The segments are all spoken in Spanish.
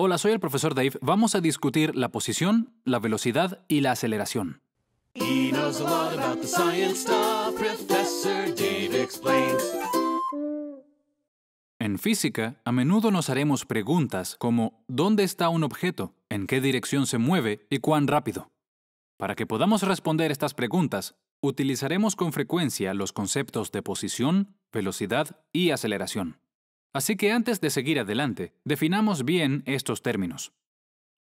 Hola, soy el profesor Dave. Vamos a discutir la posición, la velocidad y la aceleración. He knows a lot about the science stuff. Professor Dave explains. En física, a menudo nos haremos preguntas como ¿dónde está un objeto? ¿En qué dirección se mueve? ¿Y cuán rápido? Para que podamos responder estas preguntas, utilizaremos con frecuencia los conceptos de posición, velocidad y aceleración. Así que antes de seguir adelante, definamos bien estos términos.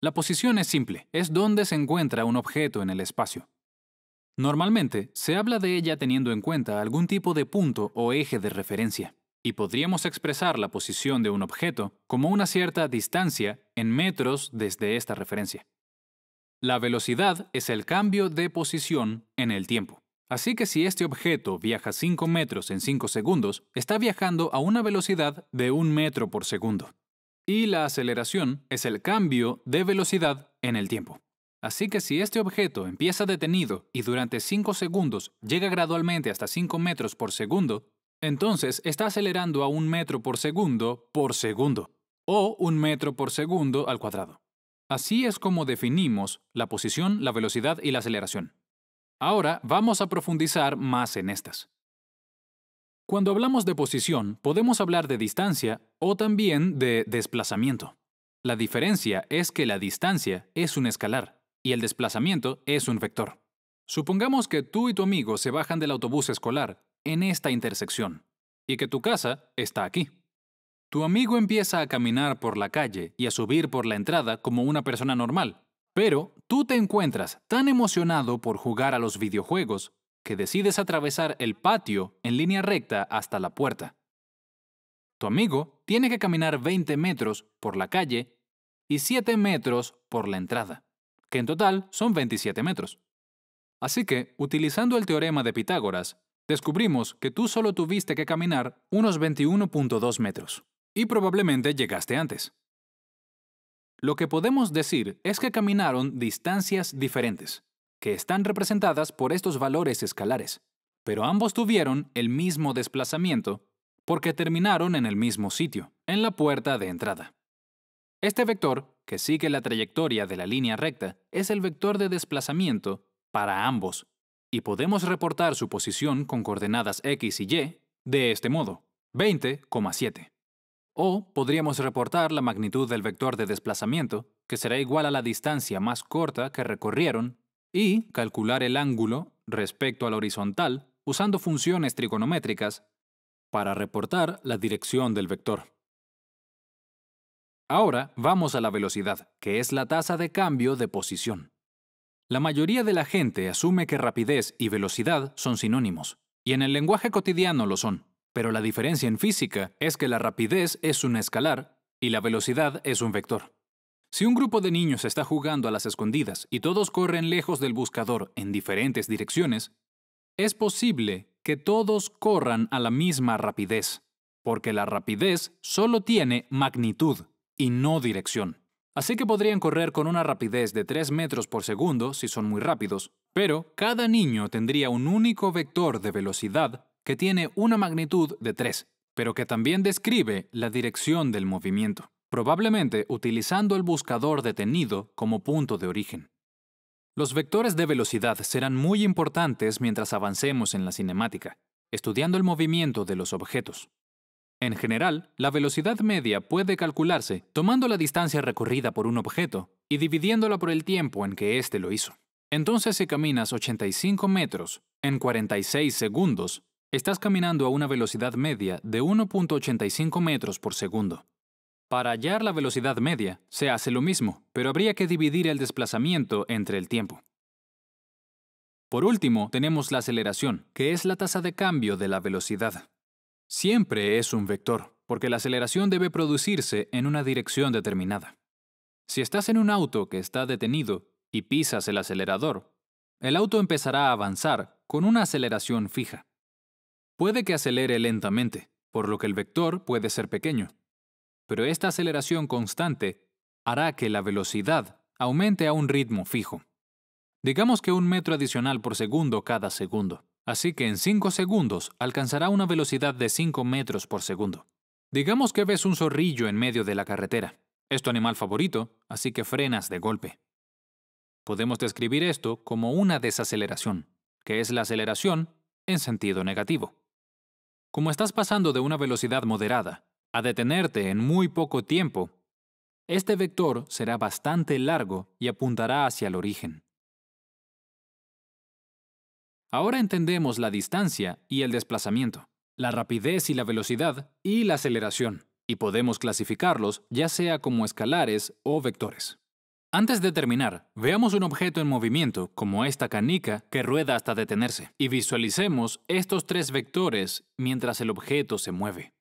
La posición es simple, es dónde se encuentra un objeto en el espacio. Normalmente, se habla de ella teniendo en cuenta algún tipo de punto o eje de referencia, y podríamos expresar la posición de un objeto como una cierta distancia en metros desde esta referencia. La velocidad es el cambio de posición en el tiempo. Así que si este objeto viaja 5 metros en 5 segundos, está viajando a una velocidad de 1 metro por segundo. Y la aceleración es el cambio de velocidad en el tiempo. Así que si este objeto empieza detenido y durante 5 segundos llega gradualmente hasta 5 metros por segundo, entonces está acelerando a 1 metro por segundo, o 1 metro por segundo al cuadrado. Así es como definimos la posición, la velocidad y la aceleración. Ahora vamos a profundizar más en estas. Cuando hablamos de posición, podemos hablar de distancia o también de desplazamiento. La diferencia es que la distancia es un escalar y el desplazamiento es un vector. Supongamos que tú y tu amigo se bajan del autobús escolar en esta intersección y que tu casa está aquí. Tu amigo empieza a caminar por la calle y a subir por la entrada como una persona normal. Pero tú te encuentras tan emocionado por jugar a los videojuegos que decides atravesar el patio en línea recta hasta la puerta. Tu amigo tiene que caminar 20 metros por la calle y 7 metros por la entrada, que en total son 27 metros. Así que, utilizando el teorema de Pitágoras, descubrimos que tú solo tuviste que caminar unos 21.2 metros, y probablemente llegaste antes. Lo que podemos decir es que caminaron distancias diferentes, que están representadas por estos valores escalares, pero ambos tuvieron el mismo desplazamiento porque terminaron en el mismo sitio, en la puerta de entrada. Este vector, que sigue la trayectoria de la línea recta, es el vector de desplazamiento para ambos, y podemos reportar su posición con coordenadas x y y de este modo, 20,7. O podríamos reportar la magnitud del vector de desplazamiento, que será igual a la distancia más corta que recorrieron, y calcular el ángulo respecto a la horizontal usando funciones trigonométricas para reportar la dirección del vector. Ahora vamos a la velocidad, que es la tasa de cambio de posición. La mayoría de la gente asume que rapidez y velocidad son sinónimos, y en el lenguaje cotidiano lo son. Pero la diferencia en física es que la rapidez es un escalar y la velocidad es un vector. Si un grupo de niños está jugando a las escondidas y todos corren lejos del buscador en diferentes direcciones, es posible que todos corran a la misma rapidez, porque la rapidez solo tiene magnitud y no dirección. Así que podrían correr con una rapidez de 3 metros por segundo si son muy rápidos, pero cada niño tendría un único vector de velocidad que tiene una magnitud de 3, pero que también describe la dirección del movimiento, probablemente utilizando el buscador detenido como punto de origen. Los vectores de velocidad serán muy importantes mientras avancemos en la cinemática, estudiando el movimiento de los objetos. En general, la velocidad media puede calcularse tomando la distancia recorrida por un objeto y dividiéndola por el tiempo en que éste lo hizo. Entonces, si caminas 85 metros en 46 segundos, estás caminando a una velocidad media de 1.85 metros por segundo. Para hallar la velocidad media, se hace lo mismo, pero habría que dividir el desplazamiento entre el tiempo. Por último, tenemos la aceleración, que es la tasa de cambio de la velocidad. Siempre es un vector, porque la aceleración debe producirse en una dirección determinada. Si estás en un auto que está detenido y pisas el acelerador, el auto empezará a avanzar con una aceleración fija. Puede que acelere lentamente, por lo que el vector puede ser pequeño. Pero esta aceleración constante hará que la velocidad aumente a un ritmo fijo. Digamos que 1 metro adicional por segundo cada segundo. Así que en 5 segundos alcanzará una velocidad de 5 metros por segundo. Digamos que ves un zorrillo en medio de la carretera. Es tu animal favorito, así que frenas de golpe. Podemos describir esto como una desaceleración, que es la aceleración en sentido negativo. Como estás pasando de una velocidad moderada a detenerte en muy poco tiempo, este vector será bastante largo y apuntará hacia el origen. Ahora entendemos la distancia y el desplazamiento, la rapidez y la velocidad y la aceleración, y podemos clasificarlos ya sea como escalares o vectores. Antes de terminar, veamos un objeto en movimiento, como esta canica que rueda hasta detenerse, y visualicemos estos tres vectores mientras el objeto se mueve.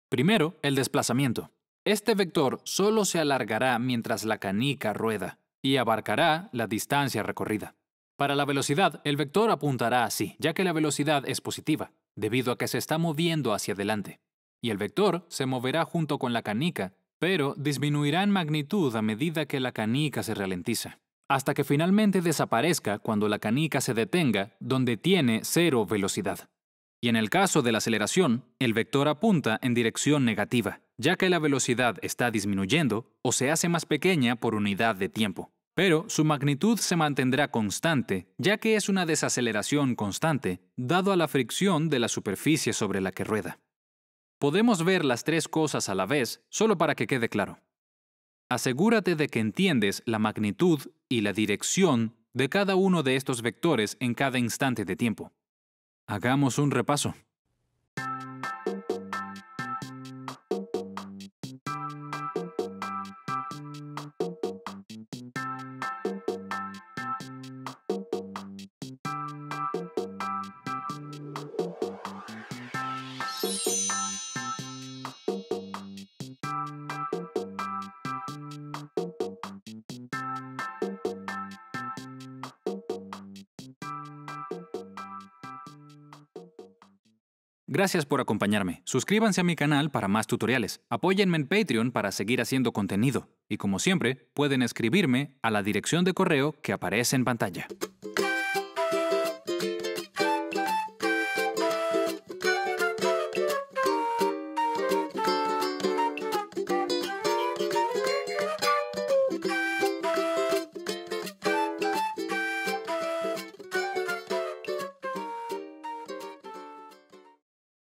Primero, el desplazamiento. Este vector solo se alargará mientras la canica rueda y abarcará la distancia recorrida. Para la velocidad, el vector apuntará así, ya que la velocidad es positiva, debido a que se está moviendo hacia adelante. Y el vector se moverá junto con la canica, pero disminuirá en magnitud a medida que la canica se ralentiza, hasta que finalmente desaparezca cuando la canica se detenga, donde tiene cero velocidad. Y en el caso de la aceleración, el vector apunta en dirección negativa, ya que la velocidad está disminuyendo o se hace más pequeña por unidad de tiempo. Pero su magnitud se mantendrá constante, ya que es una desaceleración constante, dado a la fricción de la superficie sobre la que rueda. Podemos ver las tres cosas a la vez, solo para que quede claro. Asegúrate de que entiendes la magnitud y la dirección de cada uno de estos vectores en cada instante de tiempo. Hagamos un repaso. Gracias por acompañarme. Suscríbanse a mi canal para más tutoriales. Apóyenme en Patreon para seguir haciendo contenido. Y como siempre, pueden escribirme a la dirección de correo que aparece en pantalla.